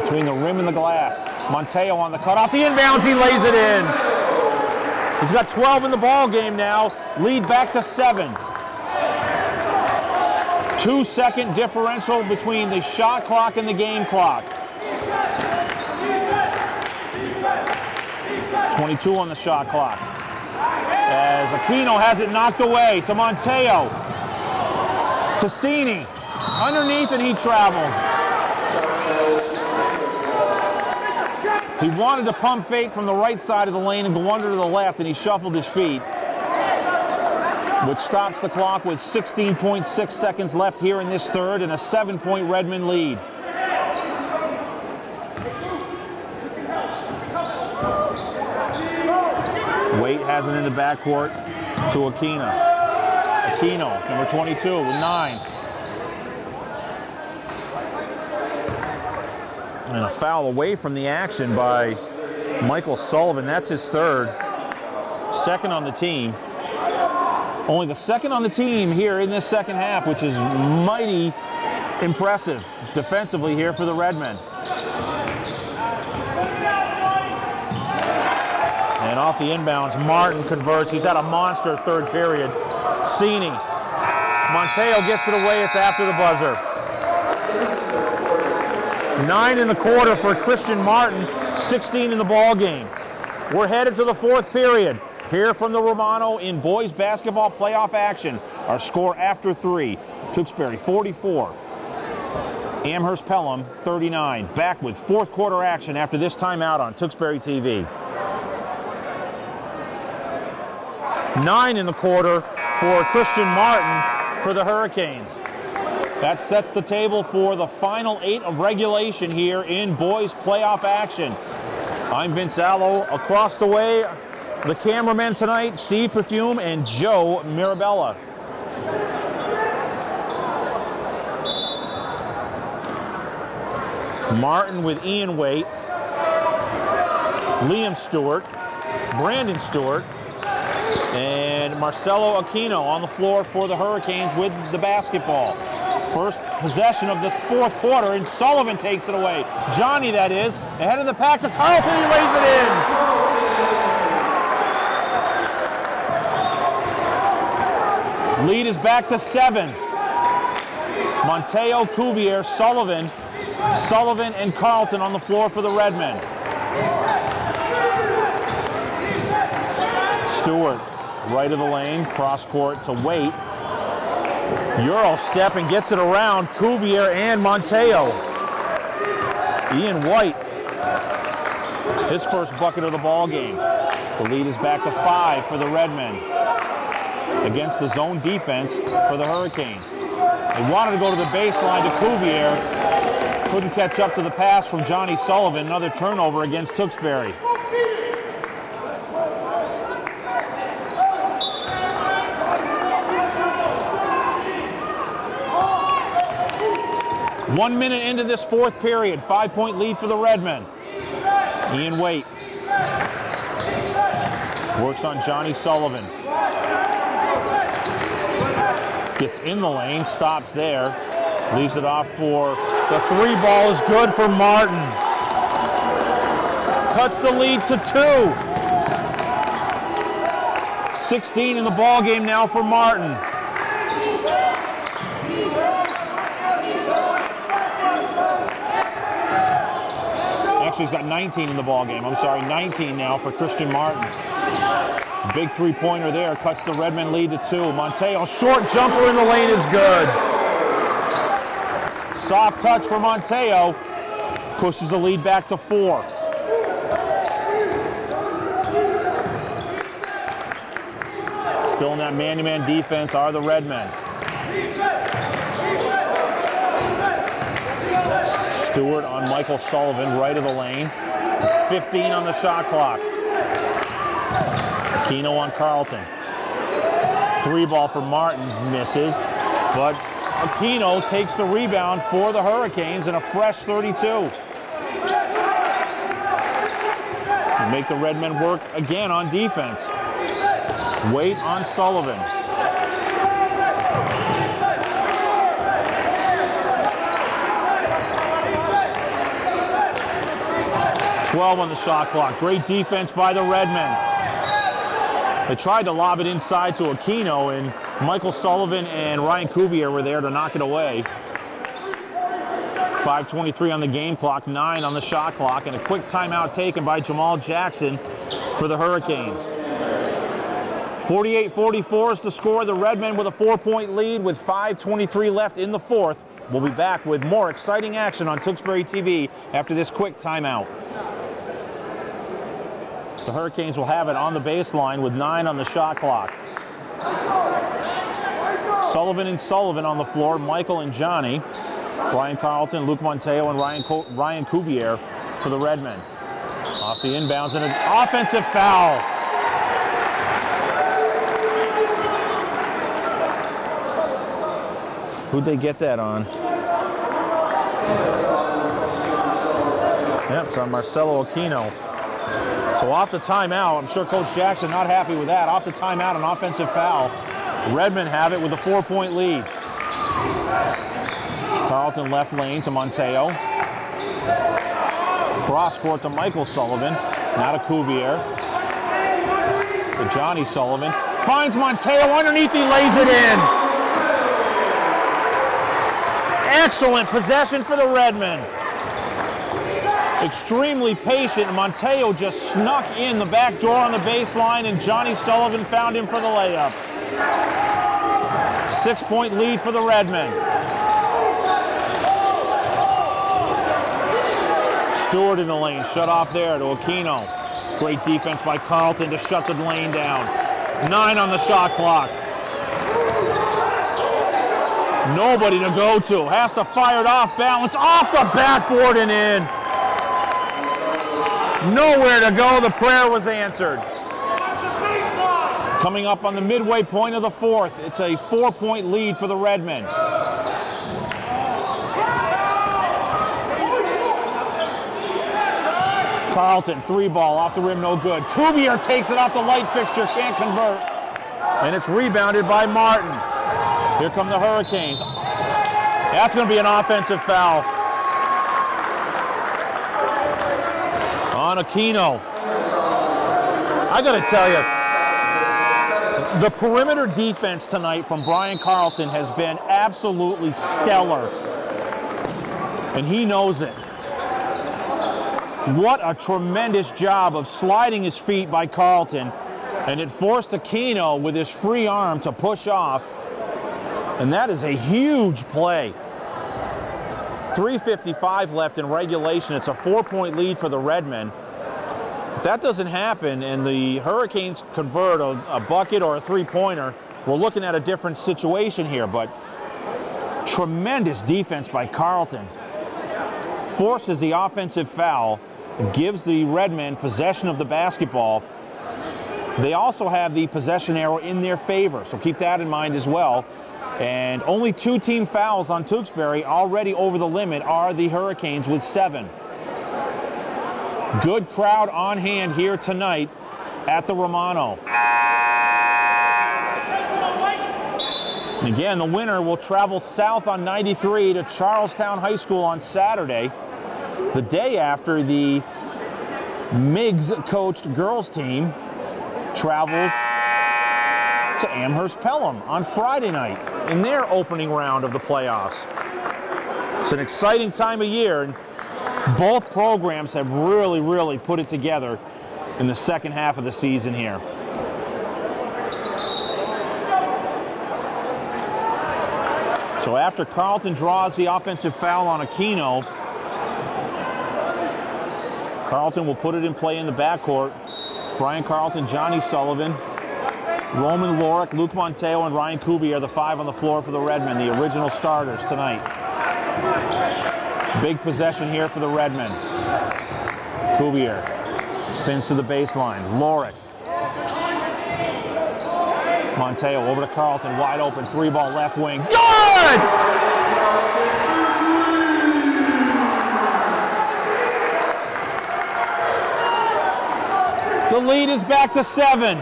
between the rim and the glass. Monteo on the cutoff, the inbounds, he lays it in. He's got 12 in the ball game now, lead back to 7. 2-second differential between the shot clock and the game clock. 22 on the shot clock. As Aquino has it knocked away to Monteo. To Cini. Underneath, and he traveled. He wanted to pump fake from the right side of the lane and go under to the left, and he shuffled his feet, which stops the clock with 16.6 seconds left here in this third and a 7-point Redmen lead. Waite has it in the backcourt to Aquino. Aquino, number 22, with 9. And a foul away from the action by Michael Sullivan. That's his third. 2nd on the team. Only the 2nd on the team here in this second half, which is mighty impressive defensively here for the Redmen. And off the inbounds, Martin converts. He's had a monster third period. Cini. Monteo gets it away. It's after the buzzer. 9 in the quarter for Christian Martin, 16 in the ball game. We're headed to the 4th period. Here from the Romano in boys basketball playoff action. Our score after 3. Tewksbury 44. Amherst-Pelham 39. Back with 4th quarter action after this timeout on Tewksbury TV. 9 in the quarter for Christian Martin for the Hurricanes. That sets the table for the final 8 of regulation here in boys playoff action. I'm Vince Allo. Across the way, the cameramen tonight, Steve Perfume and Joe Mirabella. Martin with Ian Waite, Liam Stewart, Brandon Stewart, and Marcelo Aquino on the floor for the Hurricanes with the basketball. First possession of the 4th quarter, and Sullivan takes it away. Johnny, that is, ahead of the pack to Carlton, he lays it in. Lead is back to 7. Monteo, Cuvier, Sullivan, and Carlton on the floor for the Redmen. Stewart, right of the lane, cross court to Waite. Euro step and gets it around Cuvier and Monteo. Ian White, his first bucket of the ball game. The lead is back to 5 for the Redmen against the zone defense for the Hurricanes. They wanted to go to the baseline to Cuvier. Couldn't catch up to the pass from Johnny Sullivan. Another turnover against Tewksbury. 1 minute into this fourth period, 5-point lead for the Redmen. Ian Waite works on Johnny Sullivan. Gets in the lane, stops there, leaves it off for the three ball is good for Martin. Cuts the lead to 2. 16 in the ball game now for Martin. Actually, he's got 19 in the ball game. I'm sorry, 19 now for Christian Martin. Big three-pointer there, cuts the Redmen lead to 2. Monteo, short jumper in the lane is good. Soft touch for Monteo, pushes the lead back to 4. Still in that man-to-man defense are the Redmen. Stewart on Michael Sullivan, right of the lane. 15 on the shot clock. Aquino on Carlton. Three ball for Martin, misses, but Aquino takes the rebound for the Hurricanes and a fresh 32. They make the Redmen work again on defense. Waite on Sullivan. .12 on the shot clock. Great defense by the Redmen. They tried to lob it inside to Aquino, and Michael Sullivan and Ryan Cuvier were there to knock it away. 5:23 on the game clock, 9 on the shot clock, and a quick timeout taken by Jamal Jackson for the Hurricanes. 48-44 is the score. The Redmen with a 4-point lead with 5:23 left in the fourth. We'll be back with more exciting action on Tewksbury TV after this quick timeout. The Hurricanes will have it on the baseline with 9 on the shot clock. Sullivan and Sullivan on the floor, Michael and Johnny. Brian Carlton, Luke Monteo, and Ryan Cuvier for the Redmen. Off the inbounds and an offensive foul. Who'd they get that on? Yep, it's on Marcelo Aquino. So off the timeout, I'm sure Coach Jackson not happy with that. Off the timeout, an offensive foul. Redmen have it with a 4-point lead. Carlton left lane to Monteo. Cross court to Michael Sullivan. Now to Cuvier. To Johnny Sullivan. Finds Monteo underneath, he lays it in. Excellent possession for the Redmen. Extremely patient. Monteo just snuck in the back door on the baseline, and Johnny Sullivan found him for the layup. 6-point lead for the Redmen. Stewart in the lane, shut off there to Aquino. Great defense by Carlton to shut the lane down. 9 on the shot clock. Nobody to go to. Has to fire it off balance, off the backboard and in. Nowhere to go, the prayer was answered. Coming up on the midway point of the fourth, it's a 4-point lead for the Redmen. Carlton, 3-ball off the rim, no good. Cuvier takes it off the light fixture, can't convert. And it's rebounded by Martin. Here come the Hurricanes. That's going to be an offensive foul on Aquino. I got to tell you, the perimeter defense tonight from Brian Carlton has been absolutely stellar, and he knows it. What a tremendous job of sliding his feet by Carlton, and it forced Aquino with his free arm to push off, and that is a huge play. 3:55 left in regulation. It's a 4-point lead for the Redmen. If that doesn't happen and the Hurricanes convert a bucket or a three-pointer, we're looking at a different situation here, but tremendous defense by Carlton. Forces the offensive foul, gives the Redmen possession of the basketball. They also have the possession arrow in their favor, so keep that in mind as well. And only 2 team fouls on Tewksbury. Already over the limit are the Hurricanes with 7. Good crowd on hand here tonight at the Romano. And again, the winner will travel south on 93 to Charlestown High School on Saturday, the day after the Miggs-coached girls team travels to Amherst-Pelham on Friday night in their opening round of the playoffs. It's an exciting time of year, and both programs have really put it together in the second half of the season here. So after Carleton draws the offensive foul on Aquino, Carleton will put it in play in the backcourt. Brian Carleton, Johnny Sullivan, Roman Lorick, Luke Monteo, and Ryan Cuvier are the 5 on the floor for the Redmen, the original starters tonight. Big possession here for the Redmen. Cuvier spins to the baseline. Lorick. Monteo over to Carleton, wide open, 3-ball left wing. Good! The lead is back to 7.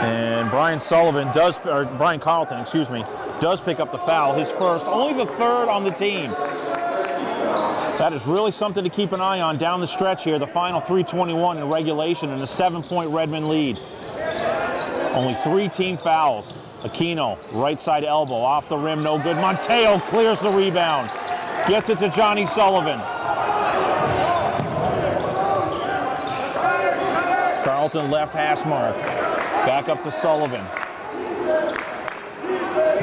And Brian Carleton, does pick up the foul, his first, only the 3rd on the team. That is really something to keep an eye on down the stretch here. The final 3:21 in regulation and a 7-point Redmen lead. Only 3 team fouls. Aquino, right side elbow, off the rim, no good. Monteo clears the rebound. Gets it to Johnny Sullivan. Carleton left hash mark. Back up to Sullivan.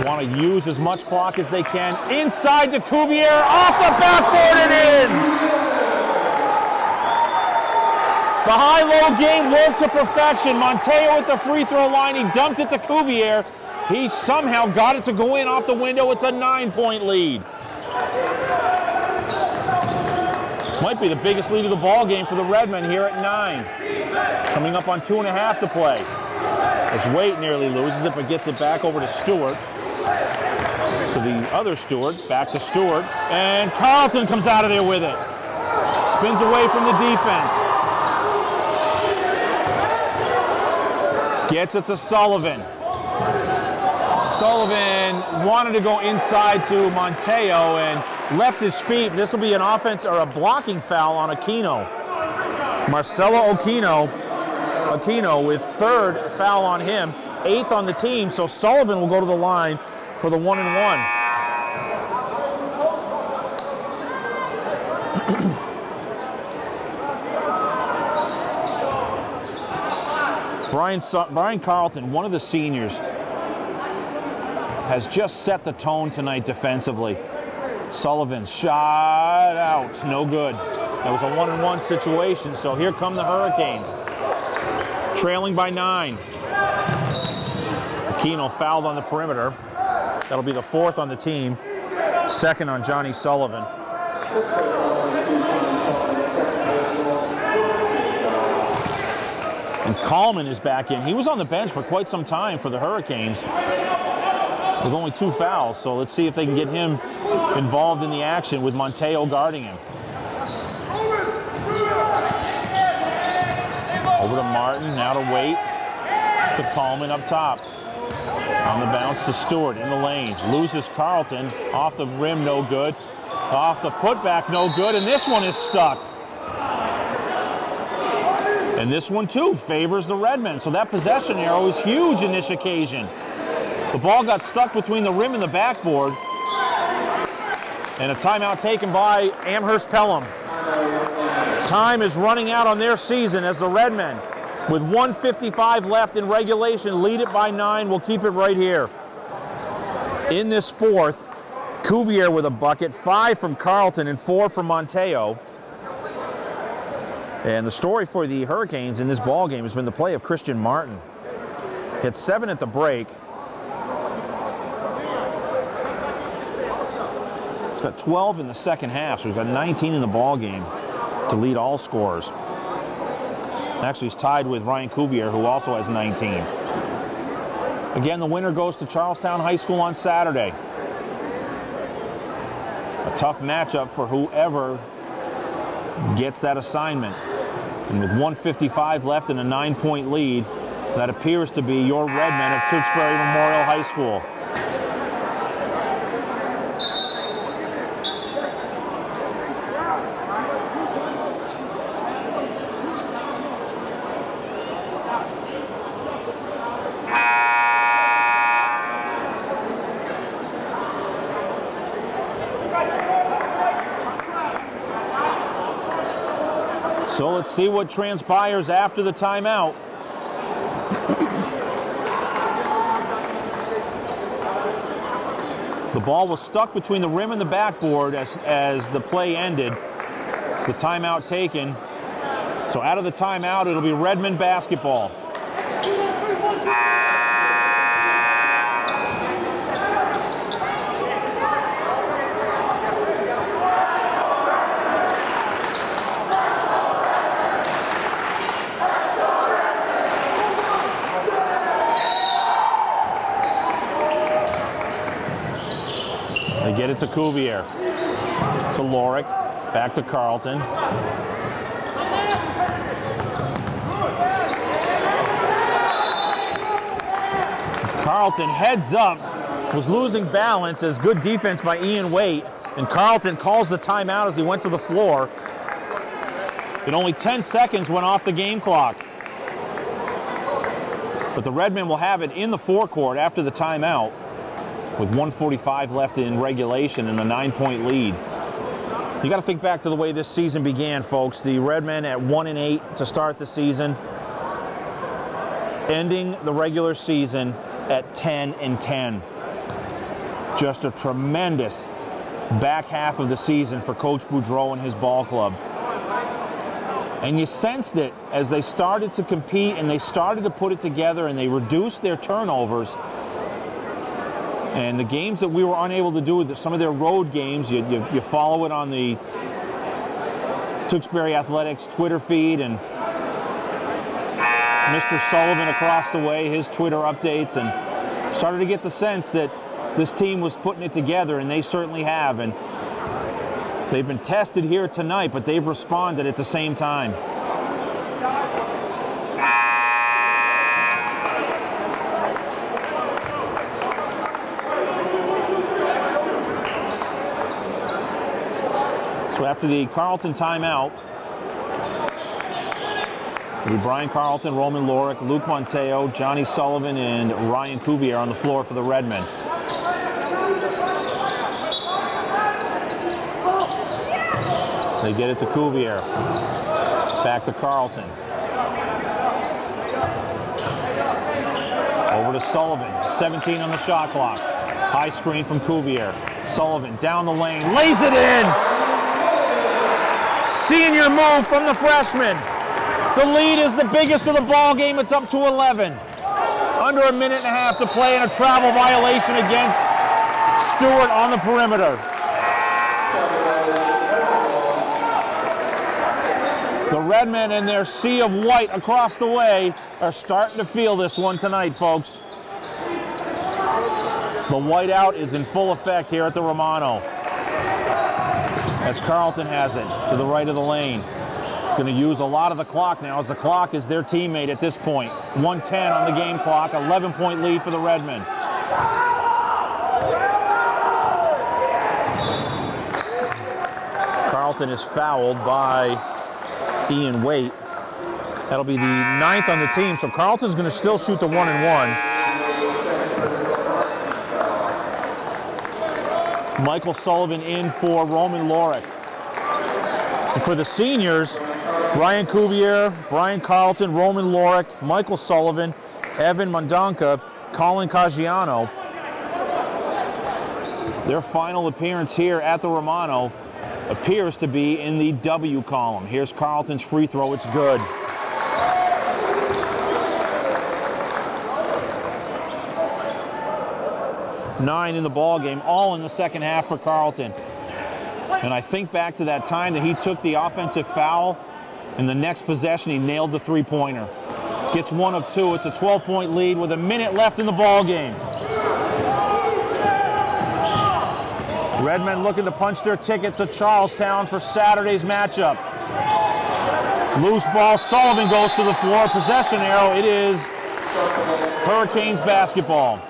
Want to use as much clock as they can. Inside to Cuvier, off the backboard and in! The high-low game worked to perfection. Monteo at the free throw line, he dumped it to Cuvier. He somehow got it to go in off the window. It's a 9-point lead. Might be the biggest lead of the ball game for the Redmen here at 9. Coming up on 2.5 to play. As Waite nearly loses it, but gets it back over to Stewart. To the other Stewart, back to Stewart, and Carleton comes out of there with it. Spins away from the defense. Gets it to Sullivan. Sullivan wanted to go inside to Monteo and left his feet. This will be an offense or a blocking foul on Aquino. Marcelo Aquino with 3rd foul on him, 8th on the team, so Sullivan will go to the line for the 1-and-1. Brian Carleton, one of the seniors, has just set the tone tonight defensively. Sullivan shot out, no good. That was a 1-and-1 situation, so here come the Hurricanes. Trailing by 9. Aquino fouled on the perimeter. That'll be the 4th on the team, 2nd on Johnny Sullivan. And Coleman is back in. He was on the bench for quite some time for the Hurricanes with only 2 fouls. So let's see if they can get him involved in the action with Monteo guarding him. Over to Martin, now to Waite, to Coleman up top. On the bounce to Stewart in the lane. Loses Carleton. Off the rim, no good. Off the putback, no good. And this one is stuck. And this one, too, favors the Redmen. So that possession arrow is huge in this occasion. The ball got stuck between the rim and the backboard. And a timeout taken by Amherst-Pelham. Time is running out on their season as the Redmen, with 1:55 left in regulation, lead it by 9. We'll keep it right here. In this 4th, Cuvier with a bucket, 5 from Carleton and 4 from Monteo. And the story for the Hurricanes in this ball game has been the play of Christian Martin. Hit 7 at the break. He's got 12 in the second half, so he's got 19 in the ball game. to lead all scorers. Actually, he's tied with Ryan Cuvier, who also has 19. Again, the winner goes to Charlestown High School on Saturday. A tough matchup for whoever gets that assignment. And with 1:55 left and a 9-point lead, that appears to be your Redmen of Tewksbury Memorial High School. So let's see what transpires after the timeout. The ball was stuck between the rim and the backboard as the play ended. The timeout taken. So out of the timeout, it'll be Redmen basketball. They get it to Cuvier, to Lorick, back to Carlton. Carlton heads up, was losing balance as good defense by Ian Waite, and Carlton calls the timeout as he went to the floor. And only 10 seconds went off the game clock. But the Redmen will have it in the forecourt after the timeout, with 1:45 left in regulation and a 9-point lead. You got to think back to the way this season began, folks. The Redmen at 1-8 to start the season, ending the regular season at 10-10. Just a tremendous back half of the season for Coach Boudreau and his ball club. And you sensed it as they started to compete and they started to put it together and they reduced their turnovers. And the games that we were unable to do, some of their road games, you follow it on the Tewksbury Athletics Twitter feed, and Mr. Sullivan across the way, his Twitter updates, and started to get the sense that this team was putting it together, and they certainly have. And they've been tested here tonight, but they've responded at the same time. So after the Carlton timeout, it'll be Brian Carlton, Roman Lorick, Luke Monteo, Johnny Sullivan, and Ryan Cuvier on the floor for the Redmen. They get it to Cuvier. Back to Carlton. Over to Sullivan. 17 on the shot clock. High screen from Cuvier. Sullivan down the lane. Lays it in! Senior move from the freshman. The lead is the biggest of the ball game. It's up to 11. Under a minute and a half to play, and a travel violation against Stewart on the perimeter. The Redmen and their sea of white across the way are starting to feel this one tonight, folks. The whiteout is in full effect here at the Romano, as Carlton has it to the right of the lane. Going to use a lot of the clock now, as the clock is their teammate at this point. 1:10 on the game clock, 11-point lead for the Redmen. Carlton is fouled by Ian Waite. That'll be the 9th on the team, so Carlton's going to still shoot the 1-and-1. Michael Sullivan in for Roman Lorick. And for the seniors, Ryan Cuvier, Brian Carlton, Roman Lorick, Michael Sullivan, Evan Mondonka, Colin Caggiano. Their final appearance here at the Romano appears to be in the W column. Here's Carlton's free throw. It's good. Nine in the ball game, all in the second half for Carlton. And I think back to that time that he took the offensive foul. In the next possession, he nailed the three-pointer. Gets one of two. It's a 12-point lead with a minute left in the ball game. Redmen looking to punch their ticket to Charlestown for Saturday's matchup. Loose ball. Sullivan goes to the floor. Possession arrow. It is Hurricanes basketball.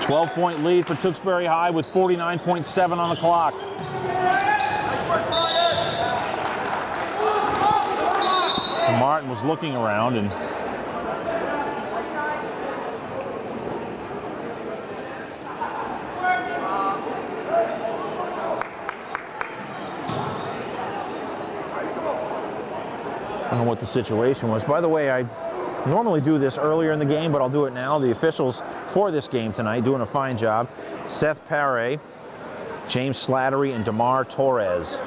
.12 lead for Tewksbury High with 49.7 on the clock. Martin was looking around and I don't know what the situation was. By the way, I normally do this earlier in the game, but I'll do it now. The officials for this game tonight doing a fine job. Seth Paré, James Slattery, and DeMar Torres.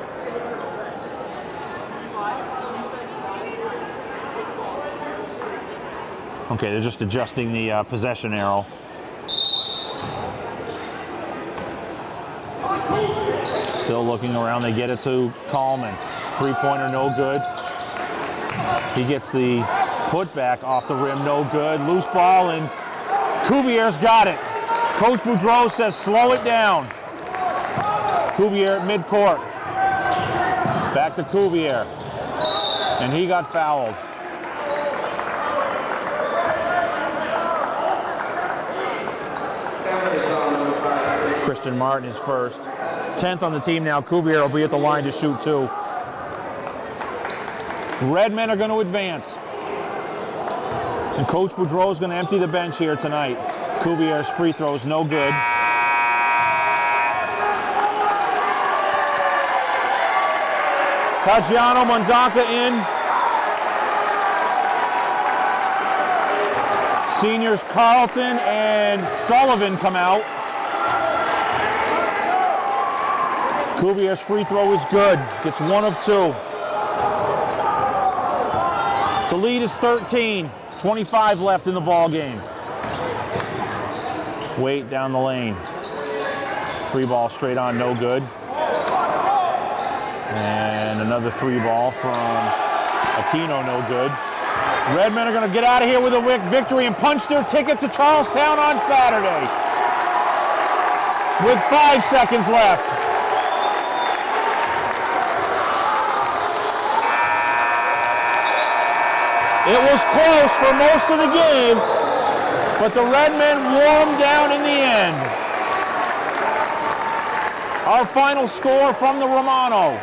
Okay, they're just adjusting the possession arrow. Still looking around, they get it to Coleman. Three-pointer, no good. He gets the putback off the rim, no good. Loose ball, and Cuvier's got it. Coach Boudreau says slow it down. Cuvier at midcourt. Back to Cuvier. And he got fouled. Christian Martin is first. 10th on the team now. Cuvier will be at the line to shoot two. Redmen are going to advance. And Coach Boudreau is going to empty the bench here tonight. Cuvier's free throw is no good. Caggiano Mondonca in. Seniors Carlton and Sullivan come out. Cuvier's free throw is good. Gets one of two. The lead is 13. 25 left in the ball game. Wait down the lane. Three ball straight on, no good. And another three ball from Aquino, no good. Redmen are going to get out of here with a victory and punch their ticket to Charlestown on Saturday. With 5 seconds left. It was close for most of the game, but the Redmen wore them down in the end. Our final score from the Romano.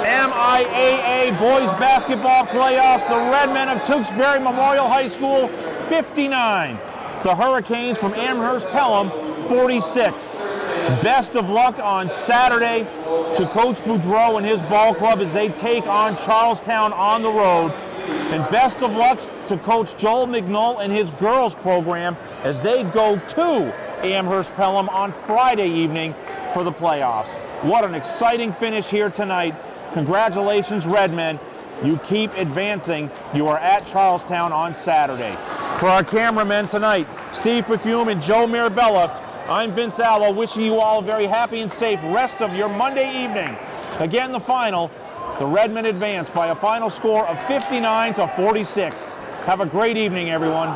MIAA Boys Basketball Playoffs. The Redmen of Tewksbury Memorial High School, 59. The Hurricanes from Amherst-Pelham, 46. Best of luck on Saturday to Coach Boudreau and his ball club as they take on Charlestown on the road. And best of luck to Coach Joel McNull and his girls program as they go to Amherst-Pelham on Friday evening for the playoffs. What an exciting finish here tonight. Congratulations, Redmen. You keep advancing. You are at Charlestown on Saturday. For our cameramen tonight, Steve Perfume and Joe Mirabella, I'm Vince Allo, wishing you all a very happy and safe rest of your Monday evening. Again, the final, the Redmen advance by a final score of 59 to 46. Have a great evening, everyone.